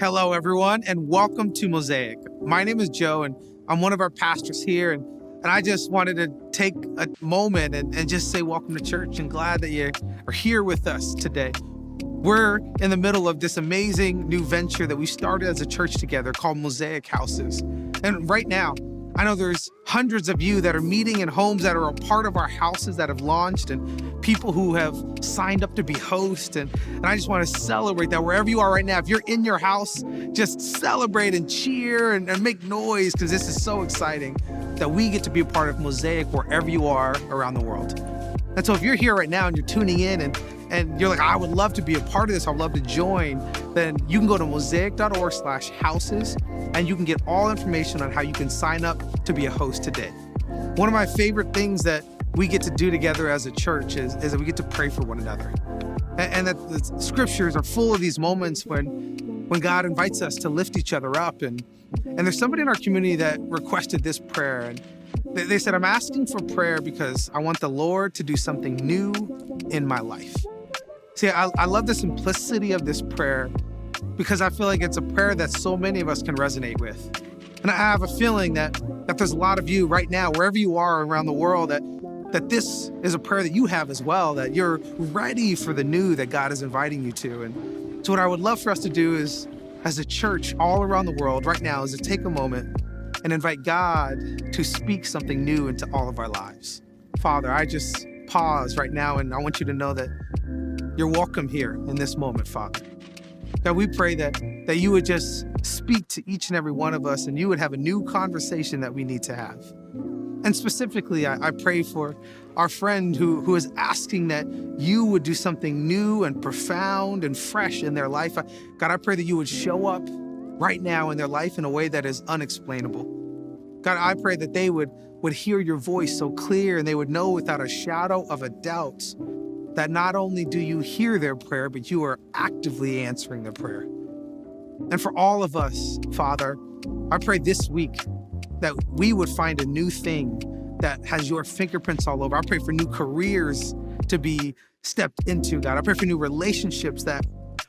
Hello, everyone, and welcome to Mosaic. My name is Joe, and I'm one of our pastors here, and I just wanted to take a moment and just say welcome to church, and glad that you are here with us today. We're in the middle of this amazing new venture that we started as a church together called Mosaic Houses. And right now, I know there's hundreds of you that are meeting in homes that are a part of our houses that have launched, and people who have signed up to be hosts. And I just want to celebrate that wherever you are right now. If you're in your house, just celebrate and cheer and make noise, because this is so exciting that we get to be a part of Mosaic wherever you are around the world. And so if you're here right now and you're tuning in and you're like, I would love to be a part of this, I'd love to join, then you can go to mosaic.org/houses and you can get all information on how you can sign up to be a host today. One of my favorite things that we get to do together as a church is that we get to pray for one another. And that the scriptures are full of these moments when God invites us to lift each other up. And there's somebody in our community that requested this prayer. And they said, I'm asking for prayer because I want the Lord to do something new in my life. See, I love the simplicity of this prayer because I feel like it's a prayer that so many of us can resonate with. And I have a feeling that there's a lot of you right now, wherever you are around the world, that this is a prayer that you have as well, that you're ready for the new that God is inviting you to. And so what I would love for us to do is, as a church all around the world right now, is to take a moment and invite God to speak something new into all of our lives. Father, I just pause right now, and I want you to know that you're welcome here in this moment, Father. God, we pray that you would just speak to each and every one of us, and you would have a new conversation that we need to have. And specifically, I pray for our friend who is asking that you would do something new and profound and fresh in their life. God, I pray that you would show up right now in their life in a way that is unexplainable. God, I pray that they would hear your voice so clear, and they would know without a shadow of a doubt that not only do you hear their prayer, but you are actively answering their prayer. And for all of us, Father, I pray this week that we would find a new thing that has your fingerprints all over. I pray for new careers to be stepped into, God. I pray for new relationships that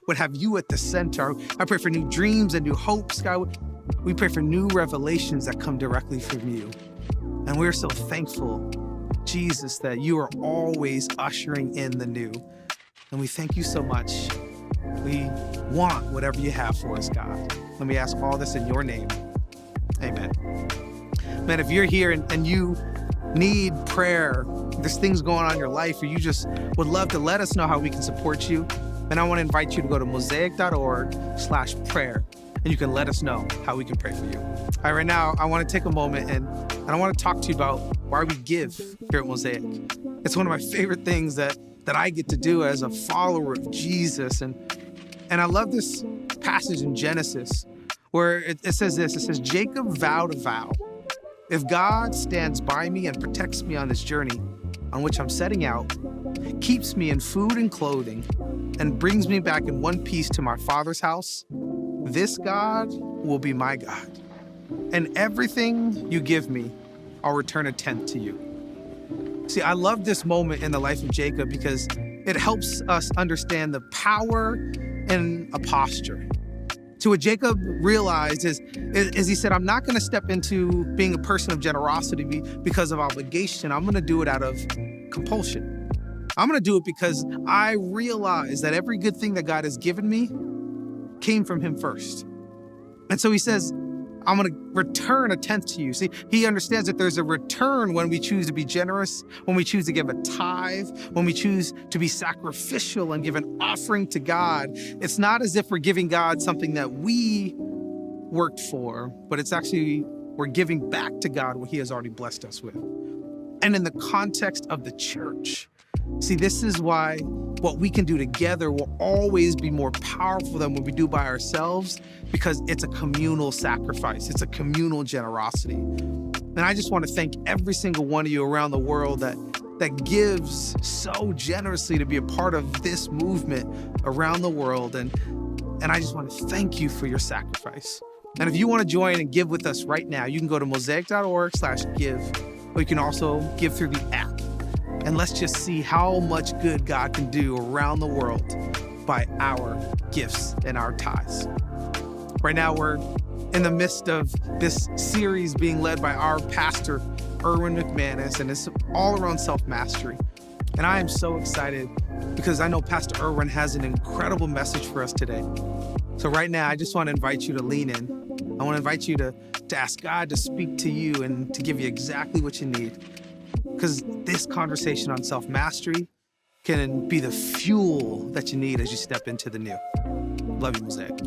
would have you at the center. I pray for new dreams and new hopes, God. We pray for new revelations that come directly from you. And we're so thankful, Jesus, that you are always ushering in the new. And we thank you so much. We want whatever you have for us, God. Let me ask all this in your name. Amen. Man, if you're here and you need prayer, there's things going on in your life, or you just would love to let us know how we can support you, then I want to invite you to go to mosaic.org/prayer, and you can let us know how we can pray for you. All right, right now, I want to take a moment and I want to talk to you about why we give here at Mosaic. It's one of my favorite things that I get to do as a follower of Jesus. And I love this passage in Genesis where it says this. It says, Jacob vowed a vow. If God stands by me and protects me on this journey on which I'm setting out, keeps me in food and clothing, and brings me back in one piece to my Father's house, this God will be my God. And everything you give me, I'll return a tenth to you. See, I love this moment in the life of Jacob because it helps us understand the power in a posture. So what Jacob realized is he said, I'm not going to step into being a person of generosity because of obligation. I'm going to do it out of compulsion. I'm going to do it because I realize that every good thing that God has given me came from him first. And so he says, I'm going to return a tenth to you. See, he understands that there's a return when we choose to be generous, when we choose to give a tithe, when we choose to be sacrificial and give an offering to God. It's not as if we're giving God something that we worked for, but it's actually we're giving back to God what he has already blessed us with. And in the context of the church, see, this is why what we can do together will always be more powerful than what we do by ourselves, because it's a communal sacrifice. It's a communal generosity. And I just want to thank every single one of you around the world that gives so generously to be a part of this movement around the world. And I just want to thank you for your sacrifice. And if you want to join and give with us right now, you can go to mosaic.org/give, or you can also give through the app. And let's just see how much good God can do around the world by our gifts and our tithes. Right now, we're in the midst of this series being led by our pastor, Erwin McManus, and it's all around self-mastery. And I am so excited because I know Pastor Erwin has an incredible message for us today. So right now, I just want to invite you to lean in. I want to invite you to ask God to speak to you and to give you exactly what you need. Because this conversation on self-mastery can be the fuel that you need as you step into the new. Love you, Mosaic.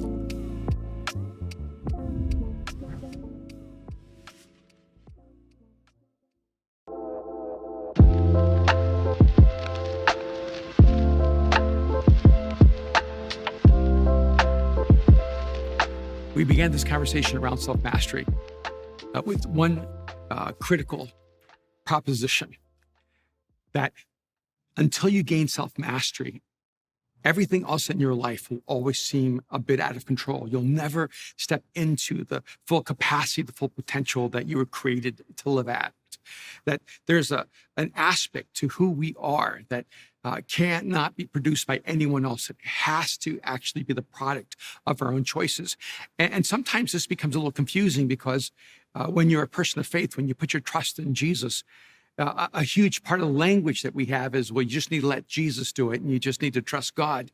We began this conversation around self-mastery with one critical proposition, that until you gain self-mastery, everything else in your life will always seem a bit out of control. You'll never step into the full capacity, the full potential that you were created to live at. That there's an aspect to who we are that cannot be produced by anyone else. It has to actually be the product of our own choices. And sometimes this becomes a little confusing because when you're a person of faith, when you put your trust in Jesus, a huge part of the language that we have is, well, you just need to let Jesus do it, and you just need to trust God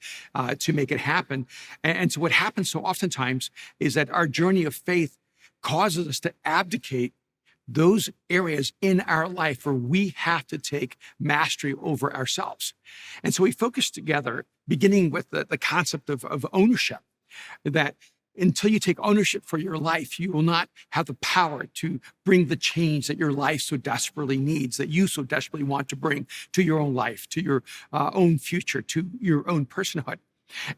to make it happen. And so what happens so oftentimes is that our journey of faith causes us to abdicate those areas in our life where we have to take mastery over ourselves. And so we focus together, beginning with the concept of ownership, that until you take ownership for your life, you will not have the power to bring the change that your life so desperately needs, that you so desperately want to bring to your own life, to your own future, to your own personhood.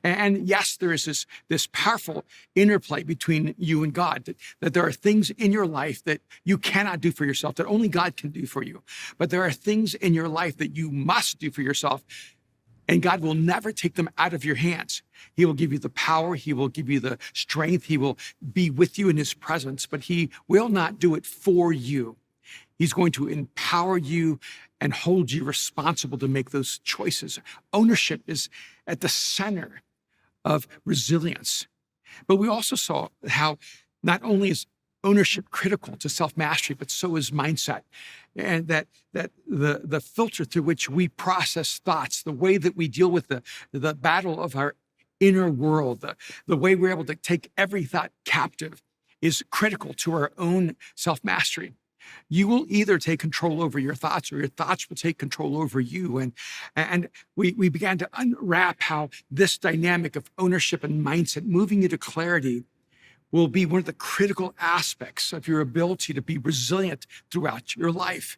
And yes, there is this powerful interplay between you and God, that there are things in your life that you cannot do for yourself, that only God can do for you. But there are things in your life that you must do for yourself, and God will never take them out of your hands. He will give you the power. He will give you the strength. He will be with you in his presence, but he will not do it for you. He's going to empower you and hold you responsible to make those choices. Ownership is at the center of resilience. But we also saw how not only is ownership critical to self-mastery, but so is mindset. And that the filter through which we process thoughts, the way that we deal with the battle of our inner world, the way we're able to take every thought captive is critical to our own self-mastery. You will either take control over your thoughts or your thoughts will take control over you. And we began to unwrap how this dynamic of ownership and mindset, moving you to clarity, will be one of the critical aspects of your ability to be resilient throughout your life.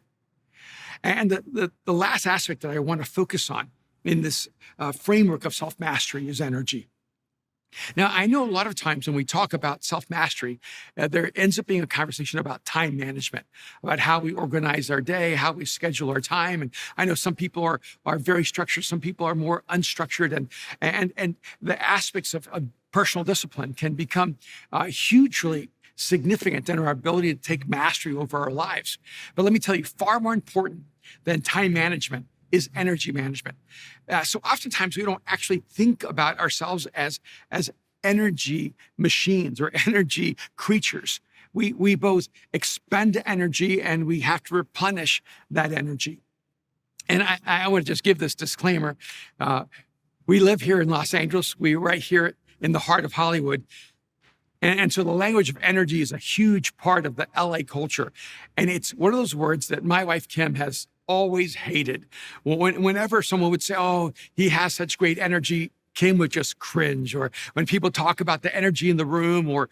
And the last aspect that I want to focus on in this framework of self-mastery is energy. Now, I know a lot of times when we talk about self-mastery, there ends up being a conversation about time management, about how we organize our day, how we schedule our time. And I know some people are very structured, some people are more unstructured, and the aspects of personal discipline can become hugely significant in our ability to take mastery over our lives. But let me tell you, far more important than time management is energy management. So oftentimes we don't actually think about ourselves as energy machines or energy creatures. We both expend energy and we have to replenish that energy. And I want to just give this disclaimer. We live here in Los Angeles. We're right here in the heart of Hollywood. And so the language of energy is a huge part of the LA culture. And it's one of those words that my wife, Kim, has always hated. Whenever someone would say, oh, he has such great energy, Kim would just cringe. Or when people talk about the energy in the room or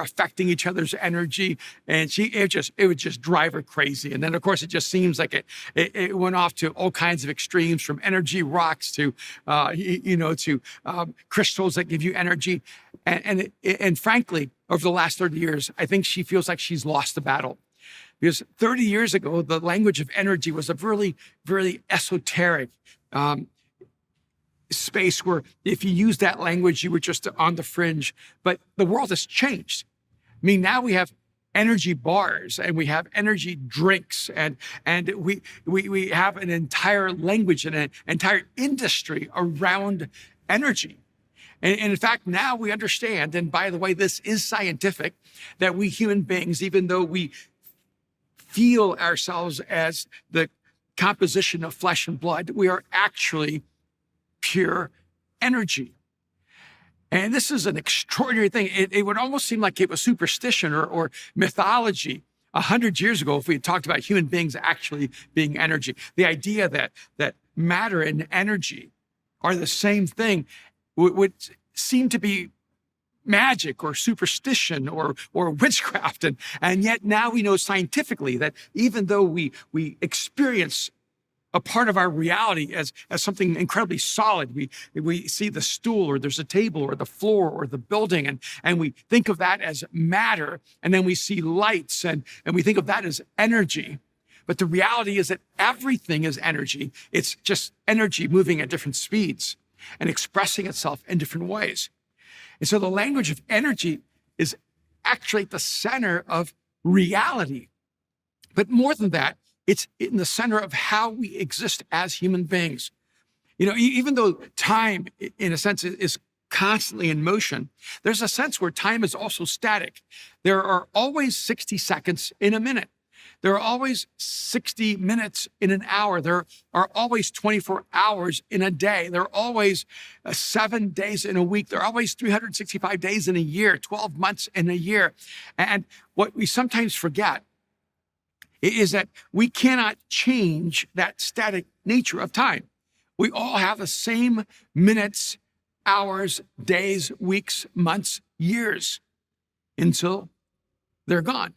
affecting each other's energy, and it would just drive her crazy. And then of course it just seems like it went off to all kinds of extremes, from energy rocks to crystals that give you energy. And frankly, over the last 30 years, I think she feels like she's lost the battle. Because 30 years ago, the language of energy was a really, really esoteric space where if you used that language, you were just on the fringe. But the world has changed. I mean, now we have energy bars and we have energy drinks and we have an entire language and an entire industry around energy. And in fact, now we understand, and by the way, this is scientific, that we human beings, even though we feel ourselves as the composition of flesh and blood, we are actually pure energy. And this is an extraordinary thing. It would almost seem like it was superstition or mythology 100 years ago if we had talked about human beings actually being energy. The idea that matter and energy are the same thing would seem to be magic or superstition or witchcraft. And yet now we know scientifically that even though we experience a part of our reality as something incredibly solid, we see the stool or there's a table or the floor or the building, and we think of that as matter, and then we see lights and we think of that as energy. But the reality is that everything is energy. It's just energy moving at different speeds and expressing itself in different ways. And so the language of energy is actually at the center of reality. But more than that, it's in the center of how we exist as human beings. You know, even though time, in a sense, is constantly in motion, there's a sense where time is also static. There are always 60 seconds in a minute. There are always 60 minutes in an hour. There are always 24 hours in a day. There are always 7 days in a week. There are always 365 days in a year, 12 months in a year. And what we sometimes forget is that we cannot change that static nature of time. We all have the same minutes, hours, days, weeks, months, years until they're gone.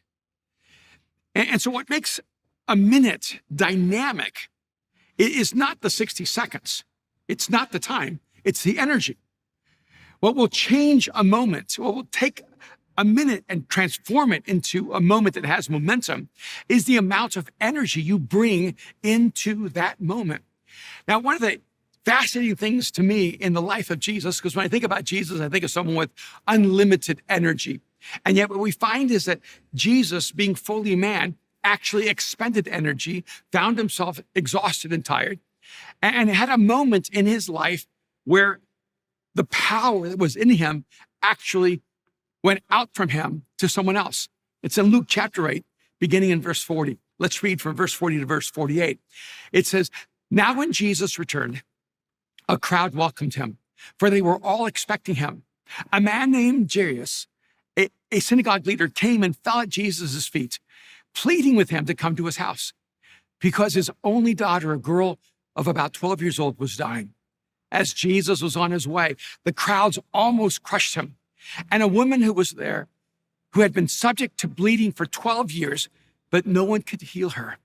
And so what makes a minute dynamic is not the 60 seconds. It's not the time. It's the energy. What will change a moment, what will take a minute and transform it into a moment that has momentum, is the amount of energy you bring into that moment. Now, one of the fascinating things to me in the life of Jesus, because when I think about Jesus, I think of someone with unlimited energy. And yet what we find is that Jesus, being fully man, actually expended energy, found himself exhausted and tired, and had a moment in his life where the power that was in him actually went out from him to someone else. It's in Luke chapter 8, beginning in verse 40. Let's read from verse 40 to verse 48. It says, "Now when Jesus returned, a crowd welcomed him, for they were all expecting him. A man named Jairus, a synagogue leader, came and fell at Jesus' feet, pleading with him to come to his house, because his only daughter, a girl of about 12 years old, was dying. As Jesus was on his way, the crowds almost crushed him. And a woman who was there, who had been subject to bleeding for 12 years, but no one could heal her.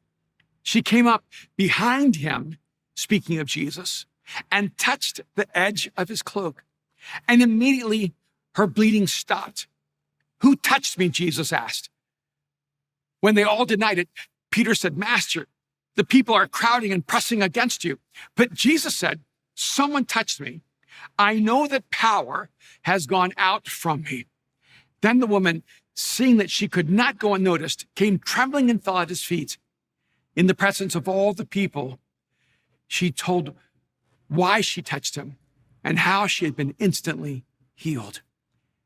She came up behind him, speaking of Jesus, and touched the edge of his cloak. And immediately her bleeding stopped. 'Who touched me?' Jesus asked. When they all denied it, Peter said, 'Master, the people are crowding and pressing against you.' But Jesus said, 'Someone touched me. I know that power has gone out from me.' Then the woman, seeing that she could not go unnoticed, came trembling and fell at his feet. In the presence of all the people, she told why she touched him and how she had been instantly healed.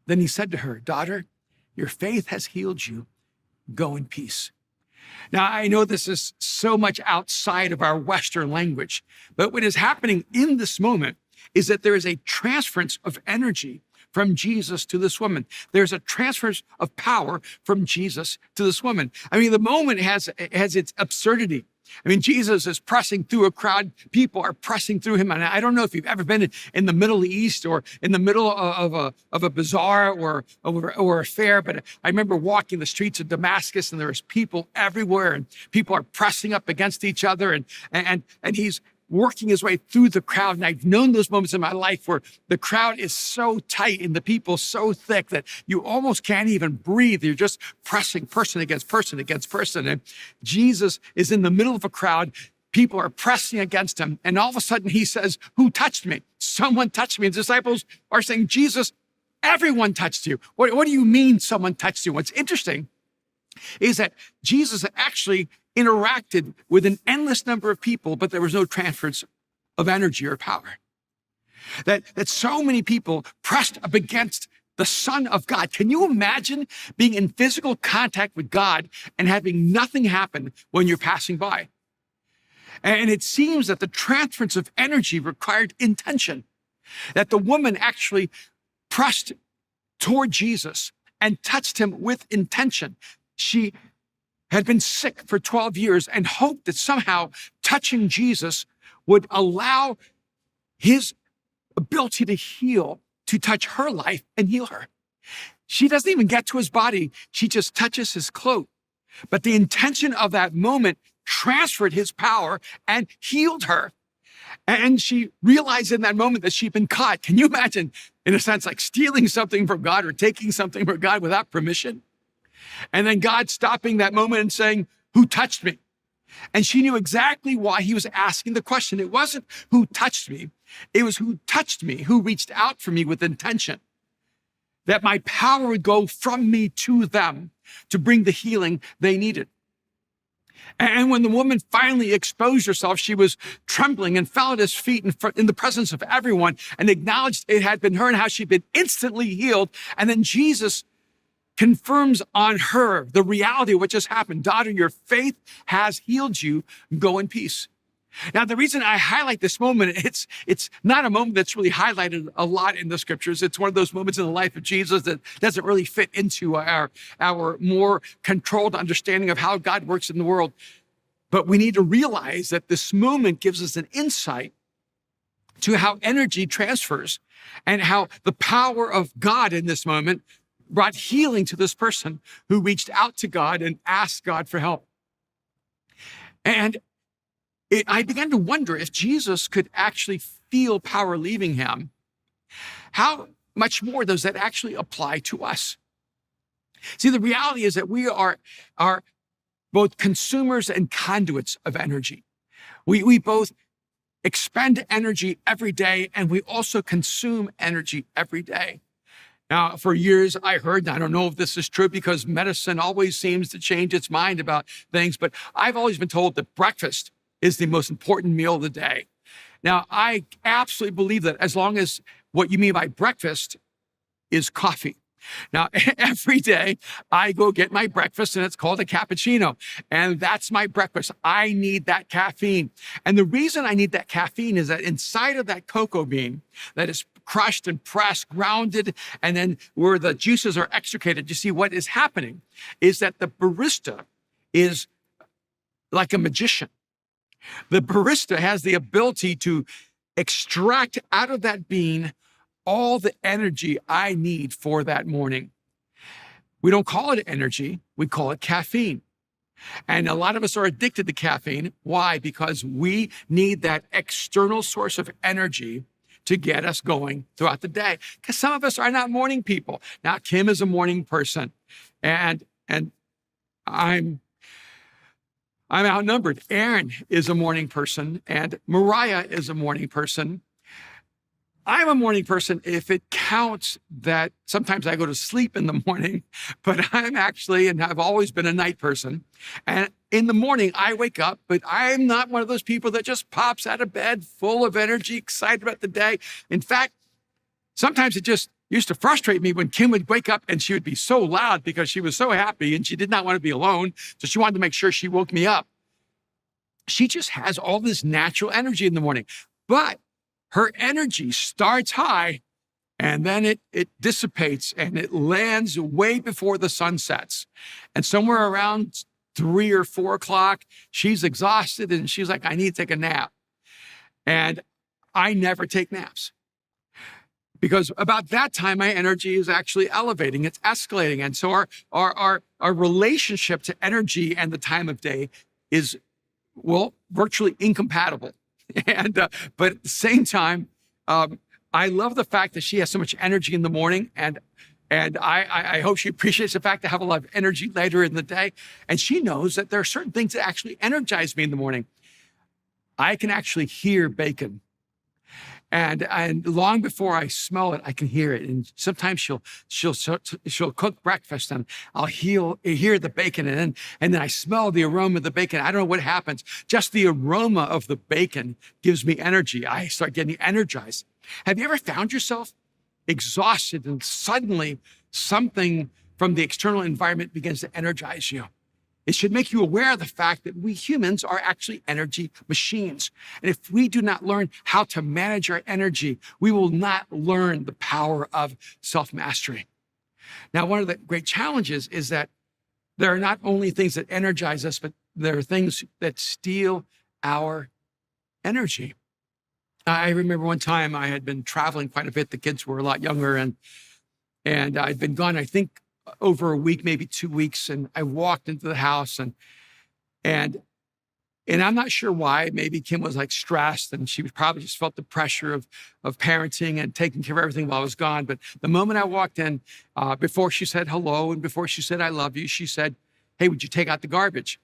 Then he said to her, 'Daughter, your faith has healed you. Go in peace.'" Now, I know this is so much outside of our Western language, but what is happening in this moment is that there is a transference of energy from Jesus to this woman. There's a transference of power from Jesus to this woman. I mean, the moment has its absurdity. I mean, Jesus is pressing through a crowd. People are pressing through him. And I don't know if you've ever been in the Middle East or in the middle of a bazaar or a fair, but I remember walking the streets of Damascus and there was people everywhere and people are pressing up against each other and he's working his way through the crowd. And I've known those moments in my life where the crowd is so tight and the people so thick that you almost can't even breathe. You're just pressing person against person against person. And Jesus is in the middle of a crowd. People are pressing against him. And all of a sudden he says, "Who touched me?" Someone touched me. And the disciples are saying, "Jesus, everyone touched you. What do you mean someone touched you?" What's interesting is that Jesus actually interacted with an endless number of people, but there was no transference of energy or power. that so many people pressed up against the Son of God. Can you imagine being in physical contact with God and having nothing happen when you're passing by? And it seems that the transference of energy required intention, that the woman actually pressed toward Jesus and touched him with intention. She had been sick for 12 years and hoped that somehow touching Jesus would allow his ability to heal to touch her life and heal her. She doesn't even get to his body. She just touches his cloak. But the intention of that moment transferred his power and healed her. And she realized in that moment that she'd been caught. Can you imagine, in a sense, like stealing something from God or taking something from God without permission? And then God stopping that moment and saying, "Who touched me?" And she knew exactly why he was asking the question. It wasn't who touched me. It was who touched me, who reached out for me with intention, that my power would go from me to them to bring the healing they needed. And when the woman finally exposed herself, she was trembling and fell at his feet in the presence of everyone and acknowledged it had been her and how she'd been instantly healed. And then Jesus confirms on her the reality of what just happened. "Daughter, your faith has healed you. Go in peace." Now, the reason I highlight this moment, it's not a moment that's really highlighted a lot in the scriptures. It's one of those moments in the life of Jesus that doesn't really fit into our more controlled understanding of how God works in the world. But we need to realize that this moment gives us an insight to how energy transfers and how the power of God in this moment brought healing to this person who reached out to God and asked God for help. And I began to wonder if Jesus could actually feel power leaving him, how much more does that actually apply to us? See, the reality is that we are both consumers and conduits of energy. We both expend energy every day, and we also consume energy every day. Now, for years, I heard, and I don't know if this is true because medicine always seems to change its mind about things, but I've always been told that breakfast is the most important meal of the day. Now, I absolutely believe that as long as what you mean by breakfast is coffee. Now, every day I go get my breakfast and it's called a cappuccino. And that's my breakfast. I need that caffeine. And the reason I need that caffeine is that inside of that cocoa bean that is crushed and pressed, grounded, and then where the juices are extricated, you see what is happening is that the barista is like a magician. The barista has the ability to extract out of that bean all the energy I need for that morning. We don't call it energy, we call it caffeine. And a lot of us are addicted to caffeine. Why? Because we need that external source of energy to get us going throughout the day. Because some of us are not morning people. Now, Kim is a morning person, and I'm outnumbered. Aaron is a morning person, and Mariah is a morning person. I'm a morning person if it counts that sometimes I go to sleep in the morning, but I'm actually, and I've always been a night person. And in the morning, I wake up, but I'm not one of those people that just pops out of bed full of energy, excited about the day. In fact, sometimes it just used to frustrate me when Kim would wake up and she would be so loud because she was so happy and she did not want to be alone. So she wanted to make sure she woke me up. She just has all this natural energy in the morning, but her energy starts high and then it dissipates and it lands way before the sun sets. And somewhere around 3 or 4 o'clock, she's exhausted and she's like, I need to take a nap. And I never take naps. Because about that time, my energy is actually elevating, it's escalating. And so our relationship to energy and the time of day is, well, virtually incompatible. And but at the same time, I love the fact that she has so much energy in the morning. And I hope she appreciates the fact that I have a lot of energy later in the day. And she knows that there are certain things that actually energize me in the morning. I can actually hear bacon. And long before I smell it, I can hear it. And sometimes she'll cook breakfast, and I'll hear the bacon, and then I smell the aroma of the bacon. I don't know what happens. Just the aroma of the bacon gives me energy. I start getting energized. Have you ever found yourself exhausted and suddenly something from the external environment begins to energize you? It should make you aware of the fact that we humans are actually energy machines. And if we do not learn how to manage our energy, we will not learn the power of self-mastery. Now, one of the great challenges is that there are not only things that energize us, but there are things that steal our energy. I remember one time I had been traveling quite a bit. The kids were a lot younger, and I'd been gone, I think, over a week, maybe 2 weeks. And I walked into the house, and I'm not sure why. Maybe Kim was like stressed, and she probably just felt the pressure of parenting and taking care of everything while I was gone. But the moment I walked in, before she said hello and before she said I love you, she said, "Hey, would you take out the garbage?"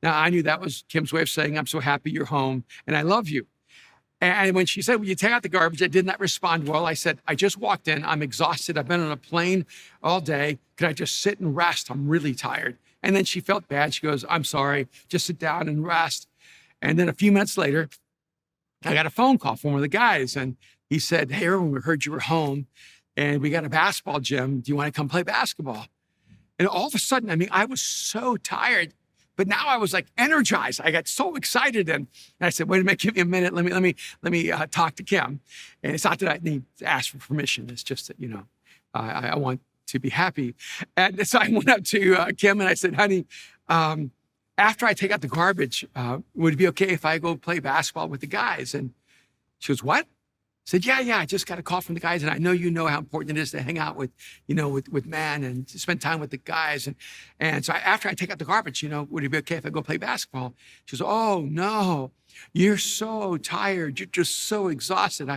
Now, I knew that was Kim's way of saying, "I'm so happy you're home and I love you." And when she said, "Will you take out the garbage?" I did not respond well. I said, "I just walked in. I'm exhausted. I've been on a plane all day. Could I just sit and rest? I'm really tired." And then she felt bad. She goes, "I'm sorry. Just sit down and rest." And then a few minutes later, I got a phone call from one of the guys. And he said, "Hey, Erwin, we heard you were home and we got a basketball gym. Do you want to come play basketball?" And all of a sudden, I mean, I was so tired. But now I was like energized. I got so excited, and I said, "Wait a minute, give me a minute. Let me talk to Kim." And it's not that I need to ask for permission. It's just that I want to be happy. And so I went up to Kim and I said, "Honey, after I take out the garbage, would it be okay if I go play basketball with the guys?" And she goes, "What?" I said, yeah, I just got a call from the guys, and I know you know how important it is to hang out with men and to spend time with the guys. And so after I take out the garbage, would it be okay if I go play basketball? She goes, "Oh, no, you're so tired. You're just so exhausted.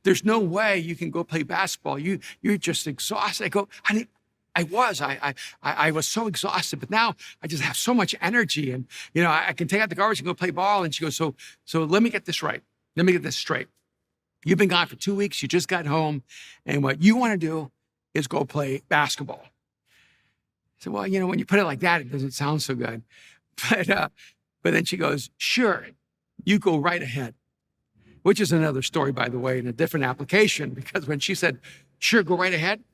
There's no way you can go play basketball. You're just exhausted." I go, "Honey, I was so exhausted, but now I just have so much energy, and, I can take out the garbage and go play ball." And she goes, so let me get this right. Let me get this straight. You've been gone for 2 weeks. You just got home. And what you want to do is go play basketball. I said, "Well, when you put it like that, it doesn't sound so good." But then she goes, "Sure, you go right ahead," which is another story, by the way, in a different application, because when she said, "Sure, go right ahead,"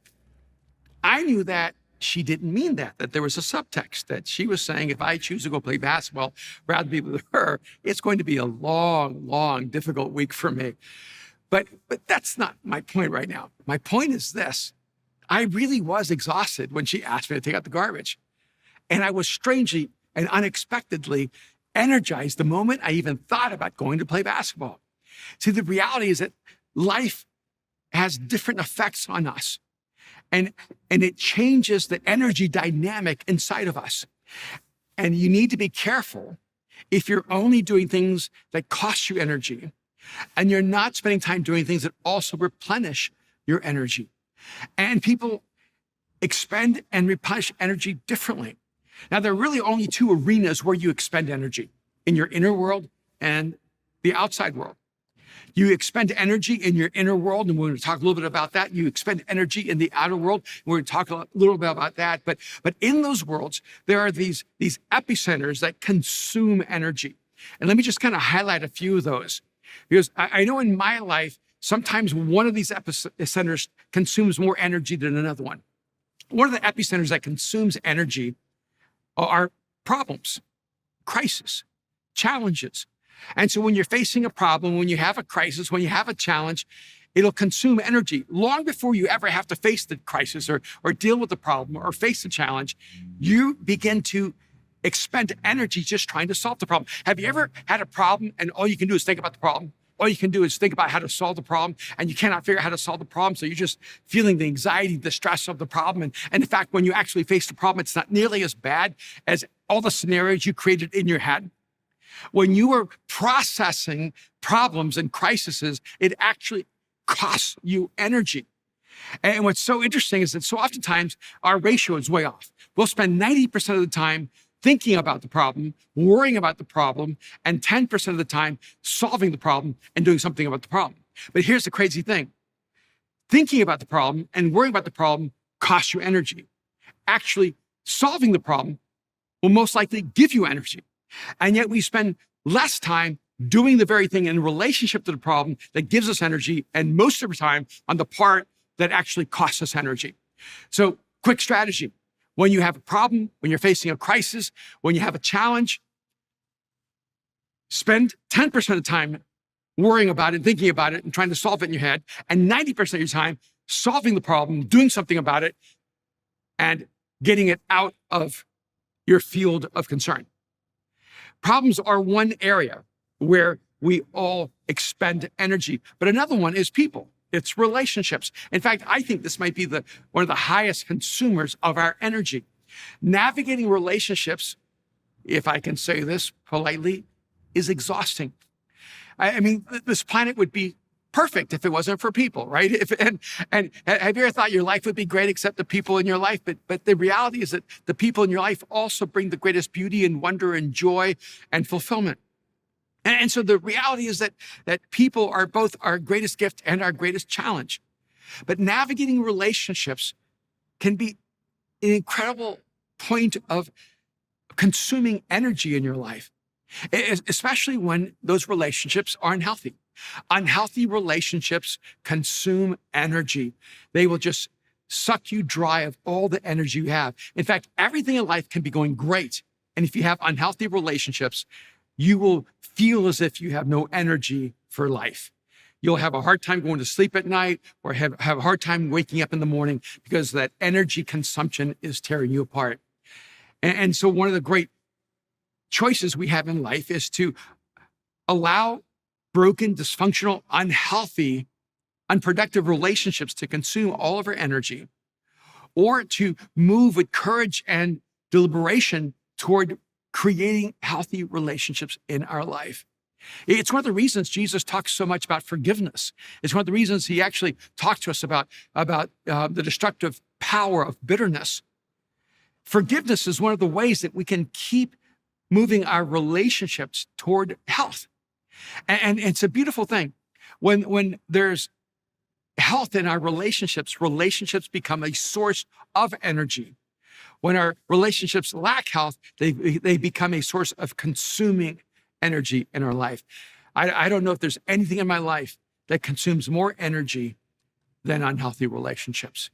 I knew that she didn't mean that there was a subtext, that she was saying, if I choose to go play basketball rather than be with her, it's going to be a long, long, difficult week for me. But that's not my point right now. My point is this. I really was exhausted when she asked me to take out the garbage. And I was strangely and unexpectedly energized the moment I even thought about going to play basketball. See, the reality is that life has different effects on us. And it changes the energy dynamic inside of us. And you need to be careful if you're only doing things that cost you energy, and you're not spending time doing things that also replenish your energy. And people expend and replenish energy differently. Now, there are really only two arenas where you expend energy: in your inner world and the outside world. You expend energy in your inner world, and we're going to talk a little bit about that. You expend energy in the outer world, and we're going to talk a little bit about that. But in those worlds, there are these epicenters that consume energy. And let me just kind of highlight a few of those. Because I know in my life, sometimes one of these epicenters consumes more energy than another one. One of the epicenters that consumes energy are problems, crisis, challenges. And so when you're facing a problem, when you have a crisis, when you have a challenge, it'll consume energy. Long before you ever have to face the crisis or deal with the problem or face the challenge, you begin to expend energy just trying to solve the problem. Have you ever had a problem and all you can do is think about the problem? All you can do is think about how to solve the problem, and you cannot figure out how to solve the problem. So you're just feeling the anxiety, the stress of the problem. And in fact, when you actually face the problem, it's not nearly as bad as all the scenarios you created in your head. When you are processing problems and crises, it actually costs you energy. And what's so interesting is that so oftentimes our ratio is way off. We'll spend 90% of the time thinking about the problem, worrying about the problem, and 10% of the time solving the problem and doing something about the problem. But here's the crazy thing. Thinking about the problem and worrying about the problem costs you energy. Actually, solving the problem will most likely give you energy. And yet we spend less time doing the very thing in relationship to the problem that gives us energy, and most of the time on the part that actually costs us energy. So, quick strategy. When you have a problem, when you're facing a crisis, when you have a challenge, spend 10% of the time worrying about it, thinking about it, and trying to solve it in your head, and 90% of your time solving the problem, doing something about it, and getting it out of your field of concern. Problems are one area where we all expend energy, but another one is people. It's relationships. In fact, I think this might be one of the highest consumers of our energy. Navigating relationships, if I can say this politely, is exhausting. I mean, this planet would be perfect if it wasn't for people, right? And have you ever thought your life would be great except the people in your life? But the reality is that the people in your life also bring the greatest beauty and wonder and joy and fulfillment. And so the reality is that people are both our greatest gift and our greatest challenge. But navigating relationships can be an incredible point of consuming energy in your life, especially when those relationships are unhealthy. Unhealthy relationships consume energy. They will just suck you dry of all the energy you have. In fact, everything in life can be going great. And if you have unhealthy relationships, you will feel as if you have no energy for life. You'll have a hard time going to sleep at night or have a hard time waking up in the morning because that energy consumption is tearing you apart. And so one of the great choices we have in life is to allow broken, dysfunctional, unhealthy, unproductive relationships to consume all of our energy, or to move with courage and deliberation toward creating healthy relationships in our life. It's one of the reasons Jesus talks so much about forgiveness. It's one of the reasons he actually talks to us about the destructive power of bitterness. Forgiveness is one of the ways that we can keep moving our relationships toward health. And it's a beautiful thing. When there's health in our relationships become a source of energy. When our relationships lack health, they become a source of consuming energy in our life. I don't know if there's anything in my life that consumes more energy than unhealthy relationships.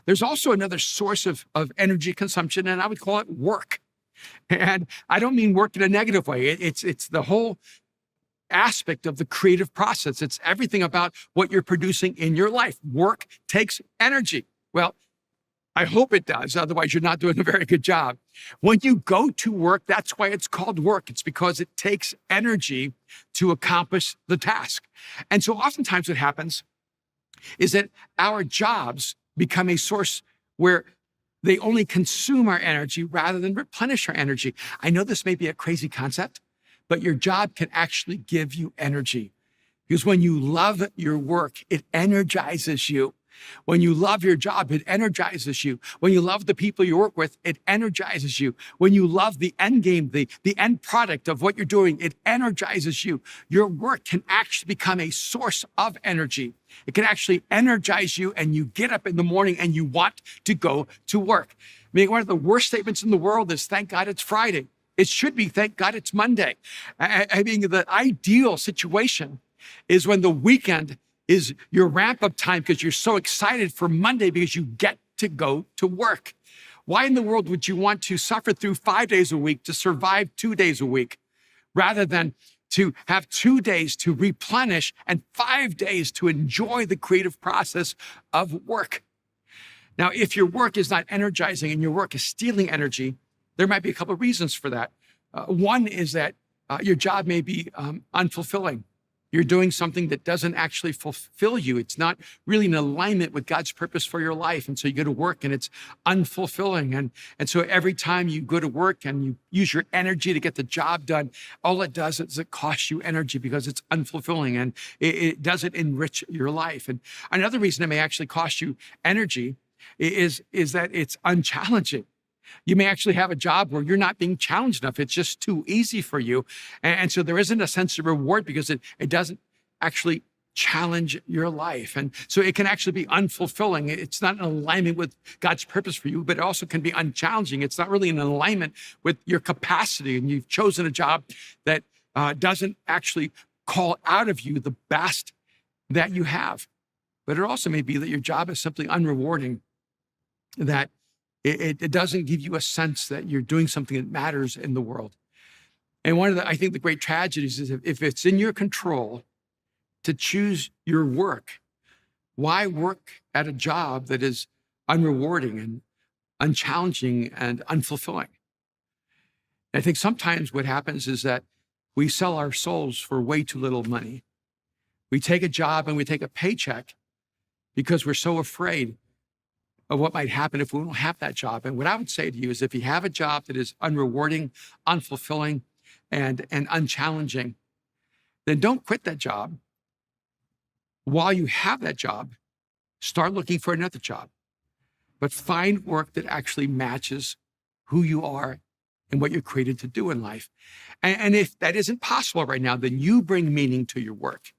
There's also another source of energy consumption, and I would call it work. And I don't mean work in a negative way. It's the whole aspect of the creative process. It's everything about what you're producing in your life. Work takes energy. Well, I hope it does. Otherwise, you're not doing a very good job. When you go to work, that's why it's called work. It's because it takes energy to accomplish the task. And so oftentimes what happens is that our jobs become a source where they only consume our energy rather than replenish our energy. I know this may be a crazy concept, but your job can actually give you energy. Because when you love your work, it energizes you. When you love your job, it energizes you. When you love the people you work with, it energizes you. When you love the end game, the end product of what you're doing, it energizes you. Your work can actually become a source of energy. It can actually energize you, and you get up in the morning and you want to go to work. I mean, one of the worst statements in the world is, thank God it's Friday. It should be, thank God it's Monday. I mean, the ideal situation is when the weekend is your ramp-up time because you're so excited for Monday because you get to go to work. Why in the world would you want to suffer through 5 days a week to survive 2 days a week rather than to have 2 days to replenish and 5 days to enjoy the creative process of work? Now, if your work is not energizing and your work is stealing energy, there might be a couple of reasons for that. One is that your job may be unfulfilling. You're doing something that doesn't actually fulfill you. It's not really in alignment with God's purpose for your life. And so you go to work and it's unfulfilling. And so every time you go to work and you use your energy to get the job done, all it does is it costs you energy because it's unfulfilling and it doesn't enrich your life. And another reason it may actually cost you energy is that it's unchallenging. You may actually have a job where you're not being challenged enough. It's just too easy for you. And so there isn't a sense of reward because it doesn't actually challenge your life. And so it can actually be unfulfilling. It's not in alignment with God's purpose for you, but it also can be unchallenging. It's not really in alignment with your capacity. And you've chosen a job that doesn't actually call out of you the best that you have. But it also may be that your job is simply unrewarding, that it doesn't give you a sense that you're doing something that matters in the world. And one of I think the great tragedies is if it's in your control to choose your work, why work at a job that is unrewarding and unchallenging and unfulfilling? And I think sometimes what happens is that we sell our souls for way too little money. We take a job and we take a paycheck because we're so afraid of what might happen if we don't have that job. And what I would say to you is if you have a job that is unrewarding, unfulfilling, and unchallenging, then don't quit that job. While you have that job, start looking for another job, but find work that actually matches who you are and what you're created to do in life. And if that isn't possible right now, then you bring meaning to your work.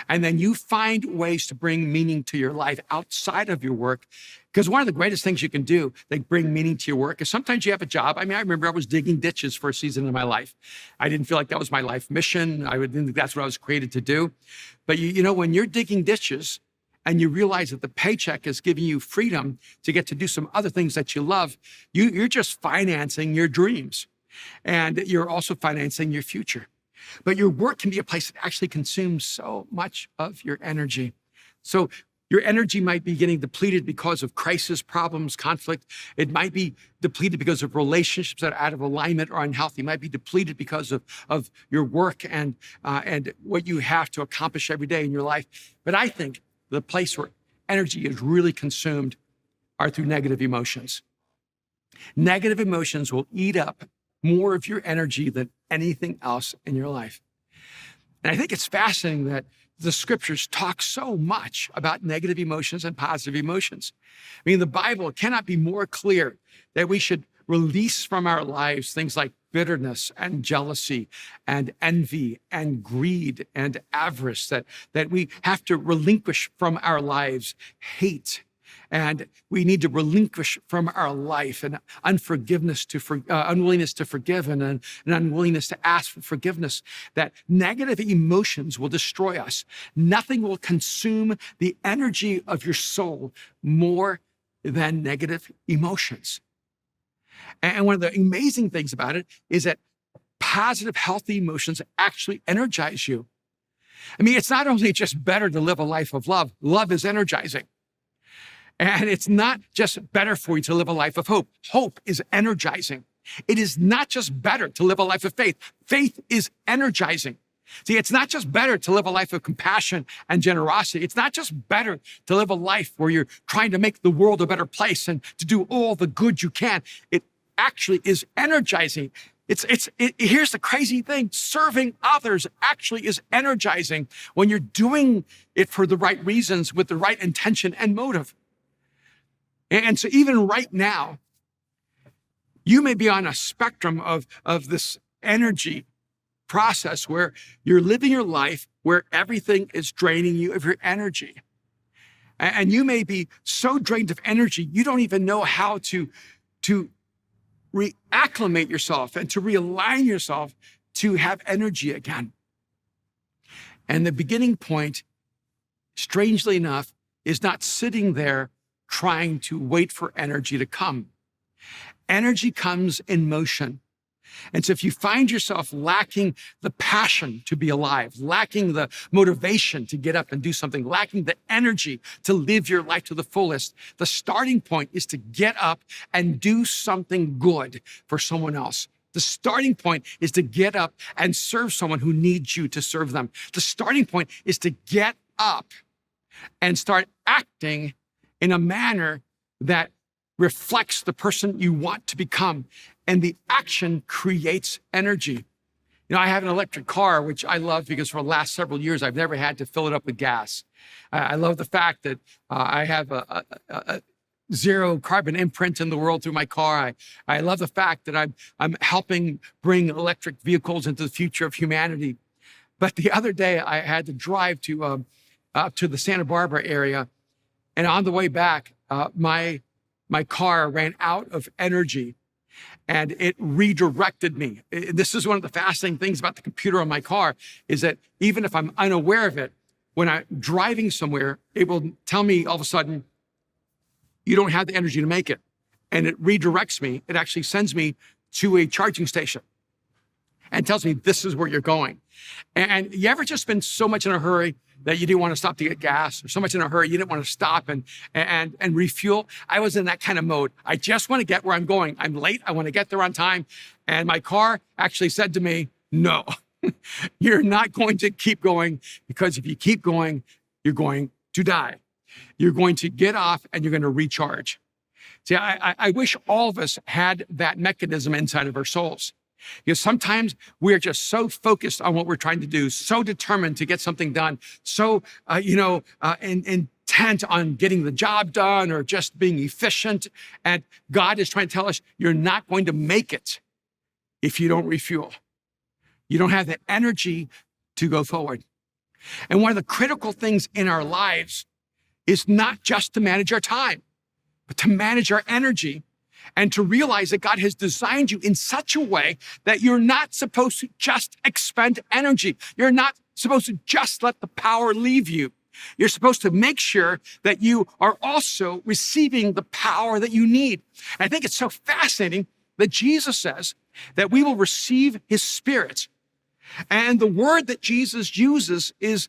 And then you find ways to bring meaning to your life outside of your work. Because one of the greatest things you can do that bring meaning to your work is sometimes you have a job. I mean, I remember I was digging ditches for a season in my life. I didn't feel like that was my life mission. I didn't think that's what I was created to do. But you know, when you're digging ditches and you realize that the paycheck is giving you freedom to get to do some other things that you love, you're just financing your dreams. And you're also financing your future. But your work can be a place that actually consumes so much of your energy. So your energy might be getting depleted because of crisis, problems, conflict. It might be depleted because of relationships that are out of alignment or unhealthy. It might be depleted because of your work and what you have to accomplish every day in your life. But I think the place where energy is really consumed are through negative emotions. Negative emotions will eat up more of your energy than anything else in your life. And I think it's fascinating that the scriptures talk so much about negative emotions and positive emotions. I mean, the Bible cannot be more clear that we should release from our lives things like bitterness and jealousy and envy and greed and avarice, that we have to relinquish from our lives hate. And we need to relinquish from our life and unforgiveness unwillingness to forgive and an unwillingness to ask for forgiveness. That negative emotions will destroy us. Nothing will consume the energy of your soul more than negative emotions. And one of the amazing things about it is that positive, healthy emotions actually energize you. I mean, it's not only just better to live a life of love. Love is energizing. And it's not just better for you to live a life of hope. Hope is energizing. It is not just better to live a life of faith. Faith is energizing. See, it's not just better to live a life of compassion and generosity. It's not just better to live a life where you're trying to make the world a better place and to do all the good you can. It actually is energizing. Here's the crazy thing. Serving others actually is energizing when you're doing it for the right reasons with the right intention and motive. And so even right now, you may be on a spectrum of this energy process where you're living your life where everything is draining you of your energy. And you may be so drained of energy, you don't even know how to reacclimate yourself and to realign yourself to have energy again. And the beginning point, strangely enough, is not sitting there trying to wait for energy to come. Energy comes in motion. And so if you find yourself lacking the passion to be alive, lacking the motivation to get up and do something, lacking the energy to live your life to the fullest, the starting point is to get up and do something good for someone else. The starting point is to get up and serve someone who needs you to serve them. The starting point is to get up and start acting in a manner that reflects the person you want to become. And the action creates energy. You know, I have an electric car, which I love because for the last several years, I've never had to fill it up with gas. I love the fact that I have a zero carbon imprint in the world through my car. I love the fact that I'm helping bring electric vehicles into the future of humanity. But the other day, I had to drive to up to the Santa Barbara area. And on the way back, my car ran out of energy and it redirected me. This is one of the fascinating things about the computer on my car is that even if I'm unaware of it, when I'm driving somewhere, it will tell me all of a sudden, you don't have the energy to make it. And it redirects me. It actually sends me to a charging station and tells me this is where you're going. And you ever just been so much in a hurry that you didn't want to stop to get gas, or so much in a hurry you didn't want to stop and refuel? I was in that kind of mode. I just want to get where I'm going. I'm late. I want to get there on time. And my car actually said to me, no, you're not going to keep going, because if you keep going, you're going to die. You're going to get off and you're going to recharge. See, I wish all of us had that mechanism inside of our souls. Because sometimes we're just so focused on what we're trying to do, so determined to get something done, so, intent on getting the job done or just being efficient. And God is trying to tell us, you're not going to make it if you don't refuel. You don't have the energy to go forward. And one of the critical things in our lives is not just to manage our time, but to manage our energy and to realize that God has designed you in such a way that you're not supposed to just expend energy. You're not supposed to just let the power leave you. You're supposed to make sure that you are also receiving the power that you need. And I think it's so fascinating that Jesus says that we will receive his Spirit. And the word that Jesus uses is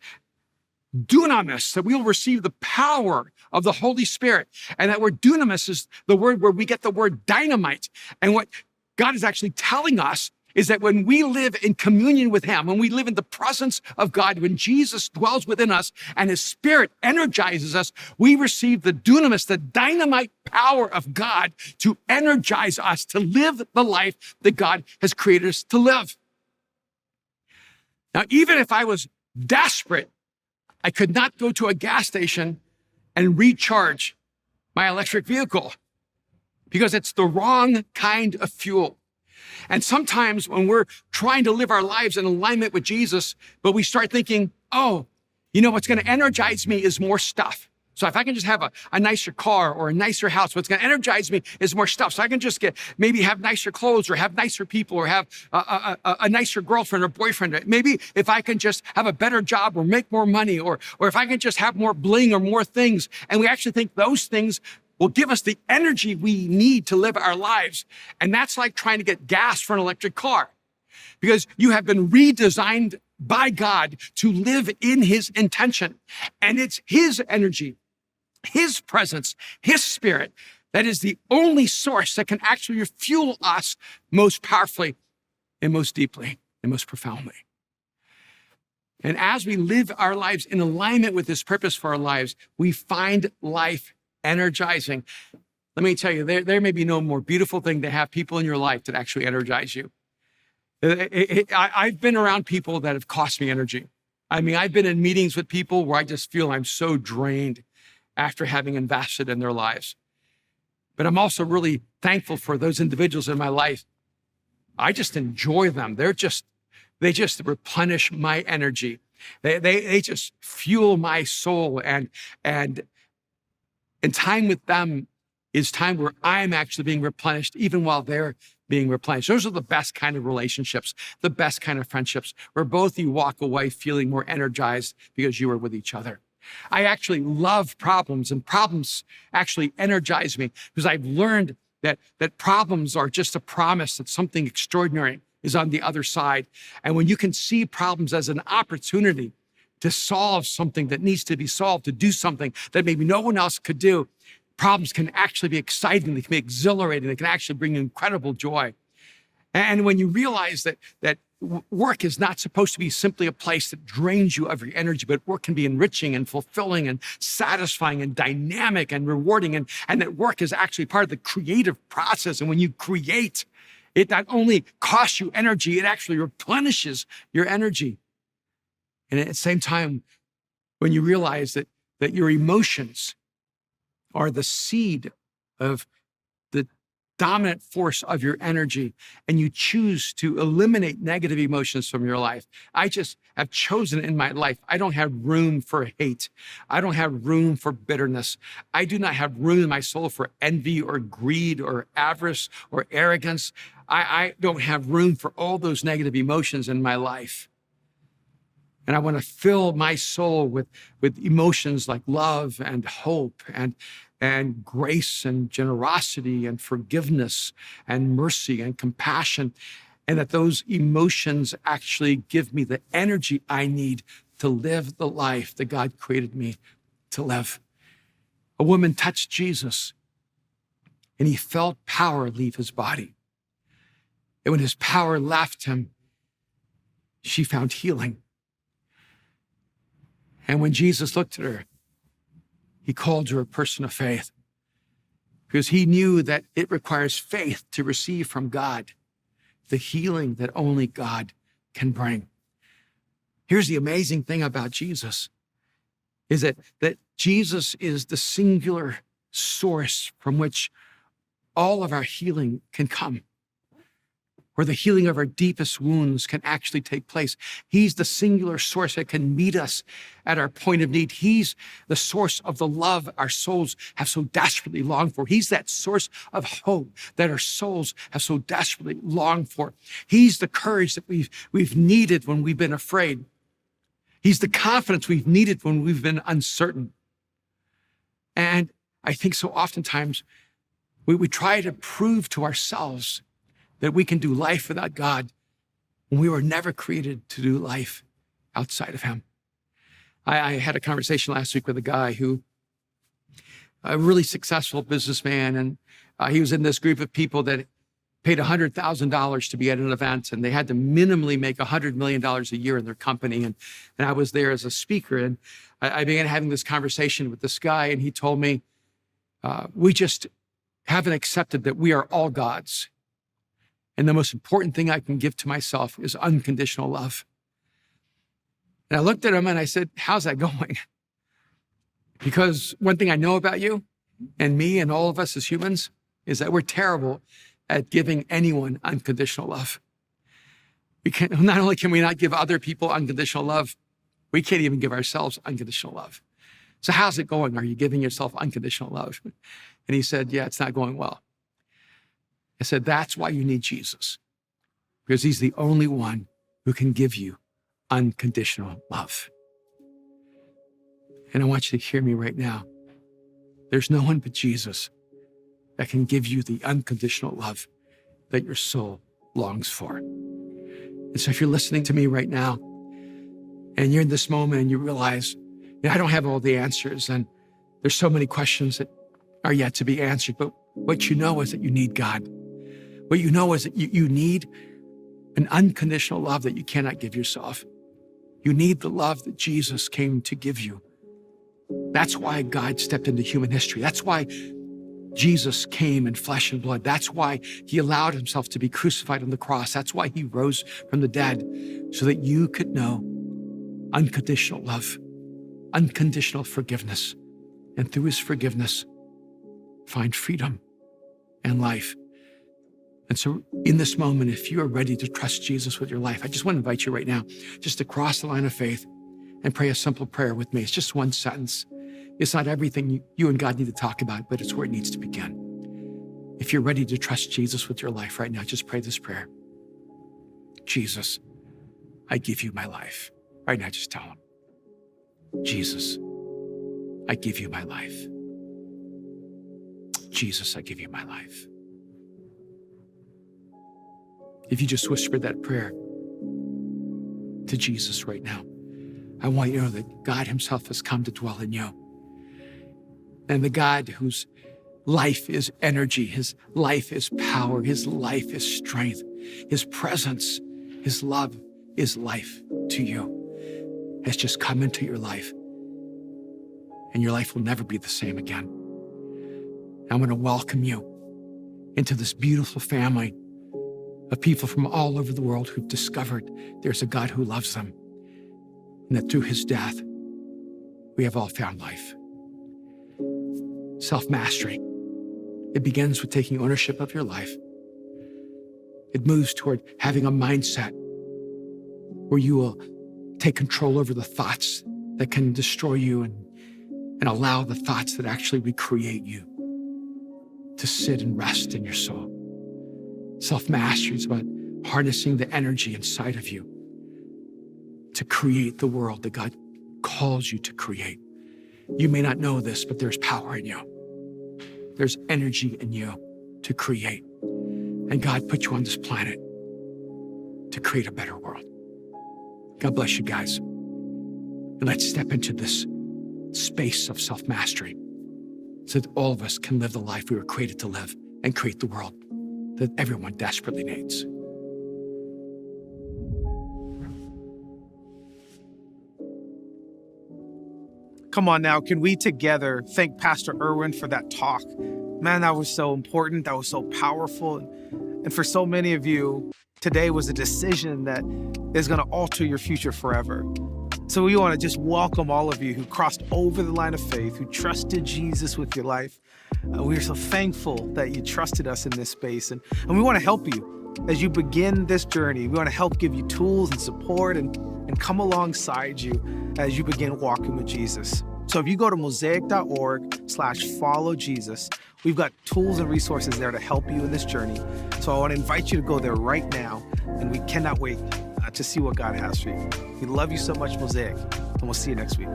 dunamis, that we will receive the power of the Holy Spirit. And that word dunamis is the word where we get the word dynamite. And what God is actually telling us is that when we live in communion with him, when we live in the presence of God, when Jesus dwells within us and his Spirit energizes us, we receive the dunamis, the dynamite power of God to energize us to live the life that God has created us to live. Now, even if I was desperate, I could not go to a gas station and recharge my electric vehicle because it's the wrong kind of fuel. And sometimes when we're trying to live our lives in alignment with Jesus, but we start thinking, oh, what's going to energize me is more stuff. So if I can just have a nicer car or a nicer house, what's going to energize me is more stuff. So I can just maybe have nicer clothes or have nicer people or have a nicer girlfriend or boyfriend. Maybe if I can just have a better job or make more money, or if I can just have more bling or more things. And we actually think those things will give us the energy we need to live our lives. And that's like trying to get gas for an electric car, because you have been redesigned by God to live in his intention. And it's his energy, his presence, his Spirit, that is the only source that can actually fuel us most powerfully and most deeply and most profoundly. And as we live our lives in alignment with his purpose for our lives, we find life energizing. Let me tell you, there may be no more beautiful thing to have people in your life that actually energize you. I've been around people that have cost me energy. I mean, I've been in meetings with people where I just feel I'm so drained after having invested in their lives. But I'm also really thankful for those individuals in my life. I just enjoy them. They just replenish my energy. They just fuel my soul. And time with them is time where I'm actually being replenished, even while they're being replenished. Those are the best kind of relationships, the best kind of friendships, where both of you walk away feeling more energized because you were with each other. I actually love problems, and problems actually energize me, because I've learned that problems are just a promise that something extraordinary is on the other side. And when you can see problems as an opportunity to solve something that needs to be solved, to do something that maybe no one else could do, problems can actually be exciting, they can be exhilarating, they can actually bring incredible joy. And when you realize that work is not supposed to be simply a place that drains you of your energy, but work can be enriching and fulfilling and satisfying and dynamic and rewarding, and that work is actually part of the creative process. And when you create, it not only costs you energy, it actually replenishes your energy. And at the same time, when you realize that your emotions are the seed of the dominant force of your energy and you choose to eliminate negative emotions from your life. I just have chosen in my life, I don't have room for hate. I don't have room for bitterness. I do not have room in my soul for envy or greed or avarice or arrogance. I don't have room for all those negative emotions in my life. And I want to fill my soul with emotions like love and hope and grace and generosity and forgiveness and mercy and compassion. And that those emotions actually give me the energy I need to live the life that God created me to live. A woman touched Jesus and he felt power leave his body. And when his power left him, she found healing. And when Jesus looked at her, he called her a person of faith because he knew that it requires faith to receive from God the healing that only God can bring. Here's the amazing thing about Jesus is that Jesus is the singular source from which all of our healing can come, where the healing of our deepest wounds can actually take place. He's the singular source that can meet us at our point of need. He's the source of the love our souls have so desperately longed for. He's that source of hope that our souls have so desperately longed for. He's the courage that we've needed when we've been afraid. He's the confidence we've needed when we've been uncertain. And I think so oftentimes we try to prove to ourselves that we can do life without God when we were never created to do life outside of him. I had a conversation last week with a guy who, a really successful businessman, and he was in this group of people that paid $100,000 to be at an event, and they had to minimally make $100 million a year in their company. And I was there as a speaker, and I began having this conversation with this guy, and he told me, we just haven't accepted that we are all God's. And the most important thing I can give to myself is unconditional love. And I looked at him and I said, how's that going? Because one thing I know about you and me and all of us as humans is that we're terrible at giving anyone unconditional love. Not only can we not give other people unconditional love, we can't even give ourselves unconditional love. So how's it going? Are you giving yourself unconditional love? And he said, yeah, it's not going well. I said, that's why you need Jesus, because he's the only one who can give you unconditional love. And I want you to hear me right now. There's no one but Jesus that can give you the unconditional love that your soul longs for. And so if you're listening to me right now and you're in this moment and you realize, I don't have all the answers and there's so many questions that are yet to be answered, but what you know is that you need God. What you know is that you need an unconditional love that you cannot give yourself. You need the love that Jesus came to give you. That's why God stepped into human history. That's why Jesus came in flesh and blood. That's why he allowed himself to be crucified on the cross. That's why he rose from the dead, so that you could know unconditional love, unconditional forgiveness, and through his forgiveness, find freedom and life. And so in this moment, if you are ready to trust Jesus with your life, I just want to invite you right now just to cross the line of faith and pray a simple prayer with me. It's just one sentence. It's not everything you and God need to talk about, but it's where it needs to begin. If you're ready to trust Jesus with your life right now, just pray this prayer. Jesus, I give you my life. Right now, just tell him. Jesus, I give you my life. Jesus, I give you my life. If you just whispered that prayer to Jesus right now, I want you to know that God himself has come to dwell in you. And the God whose life is energy, his life is power, his life is strength, his presence, his love is life to you, has just come into your life. And your life will never be the same again. I'm going to welcome you into this beautiful family of people from all over the world who've discovered there's a God who loves them, and that through his death, we have all found life. Self-mastery It begins with taking ownership of your life. It moves toward having a mindset where you will take control over the thoughts that can destroy you and allow the thoughts that actually recreate you to sit and rest in your soul. Self-mastery is about harnessing the energy inside of you to create the world that God calls you to create. You may not know this, but there's power in you. There's energy in you to create. And God put you on this planet to create a better world. God bless you guys. And let's step into this space of self-mastery so that all of us can live the life we were created to live and create the world that everyone desperately needs. Come on now, can we together thank Pastor Erwin for that talk? Man, that was so important. That was so powerful. And for so many of you, today was a decision that is going to alter your future forever. So we want to just welcome all of you who crossed over the line of faith, who trusted Jesus with your life. We are so thankful that you trusted us in this space. And we want to help you as you begin this journey. We want to help give you tools and support and come alongside you as you begin walking with Jesus. So if you go to mosaic.org/follow Jesus, we've got tools and resources there to help you in this journey. So I want to invite you to go there right now, and we cannot wait to see what God has for you. We love you so much, Mosaic, and we'll see you next week.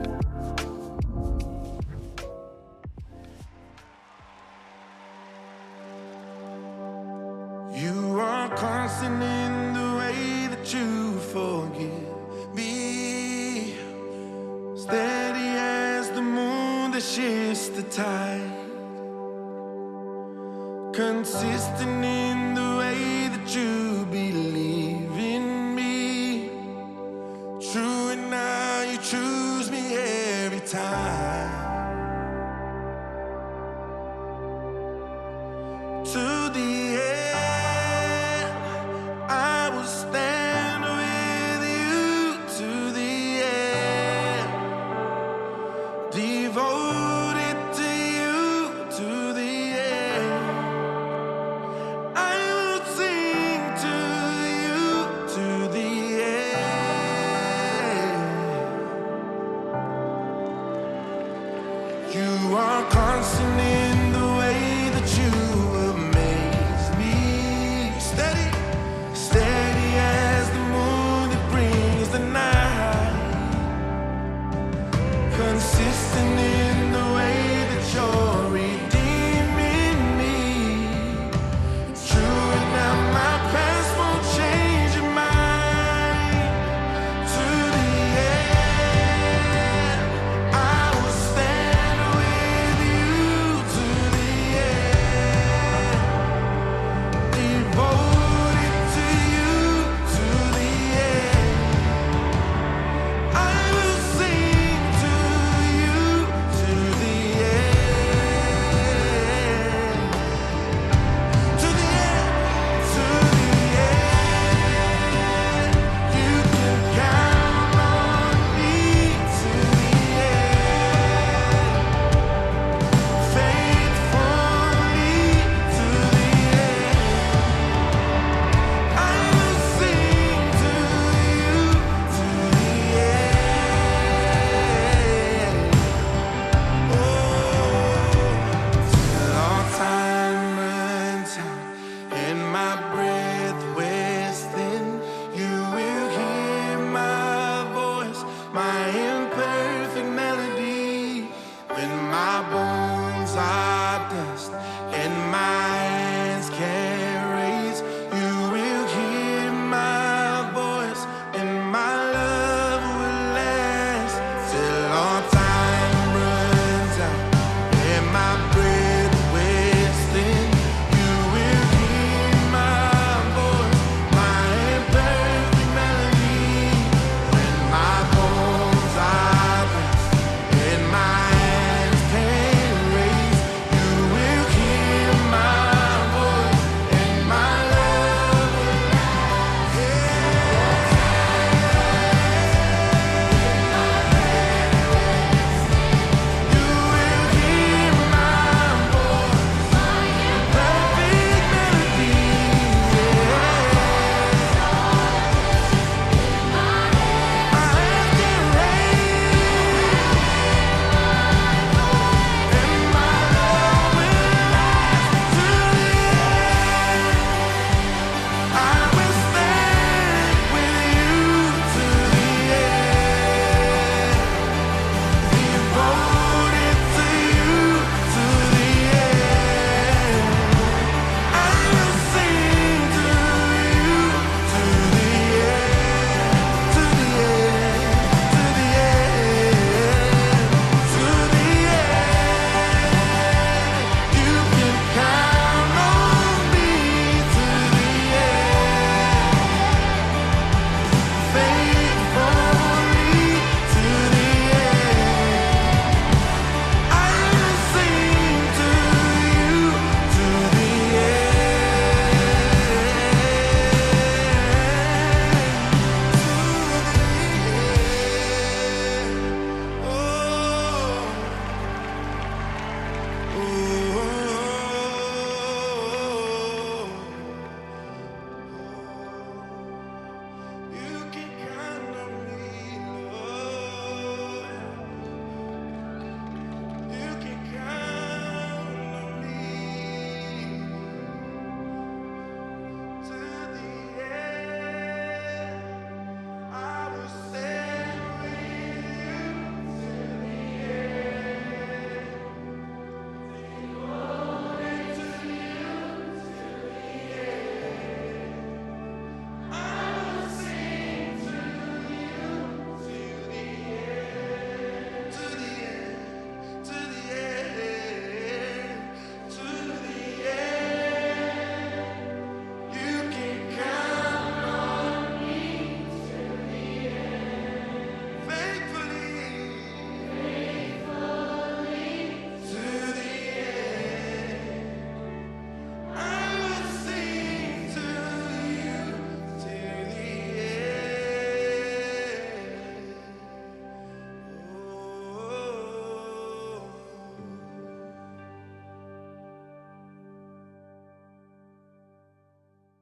You are constant in the way that you forgive me, steady as the moon that shifts the tide, consistent in